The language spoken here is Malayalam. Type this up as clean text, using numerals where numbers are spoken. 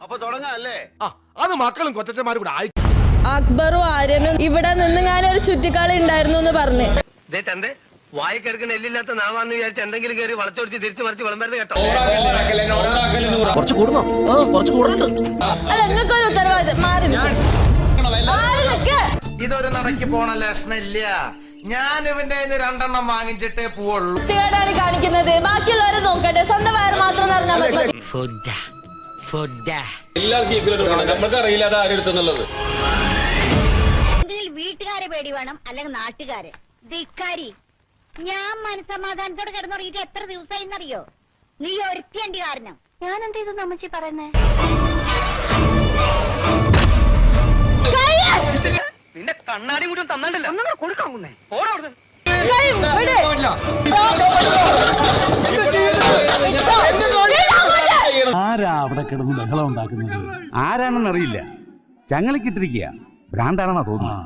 അപ്പൊ തുടങ്ങാല്ലേ? അത് മക്കളും കൊച്ചന്മാരും കൂടെ ആയി. അക്ബറും ആര്യനും ഇവിടെ നിന്ന് ഞാൻ ഒരു ചുറ്റിക്കളി ഉണ്ടായിരുന്നു എന്ന് പറഞ്ഞു. വായിക്കെടുക്കുന്ന എല്ലില്ലാത്ത നാവാന്ന് വിചാരിച്ച് എന്തെങ്കിലും കയറി വളച്ചൊടിച്ച് തിരിച്ചു മറിച്ച് വിളമ്പരുത് കേട്ടോ. കുറച്ച് കൂടുന്നോ? കുറച്ച് കൂടുന്നുണ്ട്. അല്ല, നിങ്ങൾക്ക് ഒരു ഉത്തരവാദിത്തം മാറി ഇതൊരു നടക്കി പോണ ലക്ഷണില്ല. ഞാൻ ഇവന്റെ 2 വാങ്ങിച്ചിട്ടേ പോവുള്ളൂ. വൃത്തികേടാണ് കാണിക്കുന്നത്. ബാക്കിയുള്ളവരെ നോക്കട്ടെ, സ്വന്തം വയറ് മാത്രം നിറഞ്ഞാൽ മതി. നമ്മൾക്ക് അറിയില്ല അത് ആരെടുത്തുള്ളത്. വീട്ടുകാരെ പേടി വേണം, അല്ലെങ്കിൽ നാട്ടുകാരെ. ധിക്കാരി, ഞാൻ മനസ്സമാധാനത്തോടെ കിടന്നുറങ്ങിയിട്ട് എത്ര ദിവസമായിന്നറിയോ? നീ ഒരുത്തിയണ്ടി കാരണം. ഞാൻ എന്ത് ചെയ്തു അമ്മച്ചി പറയുന്നേ? നിന്റെ കണ്ണാടി കൂടി തന്നിട്ടില്ല, ഒന്നും കൊടുക്കാവുന്നേ. ആരാ അവിടെ കിടന്ന് ബഹളം ഉണ്ടാക്കുന്നത്? ആരാണെന്നറിയില്ല. ചങ്ങലക്കിട്ടിരിക്കുക ഭ്രാന്താണെന്നാ തോന്നുന്നു.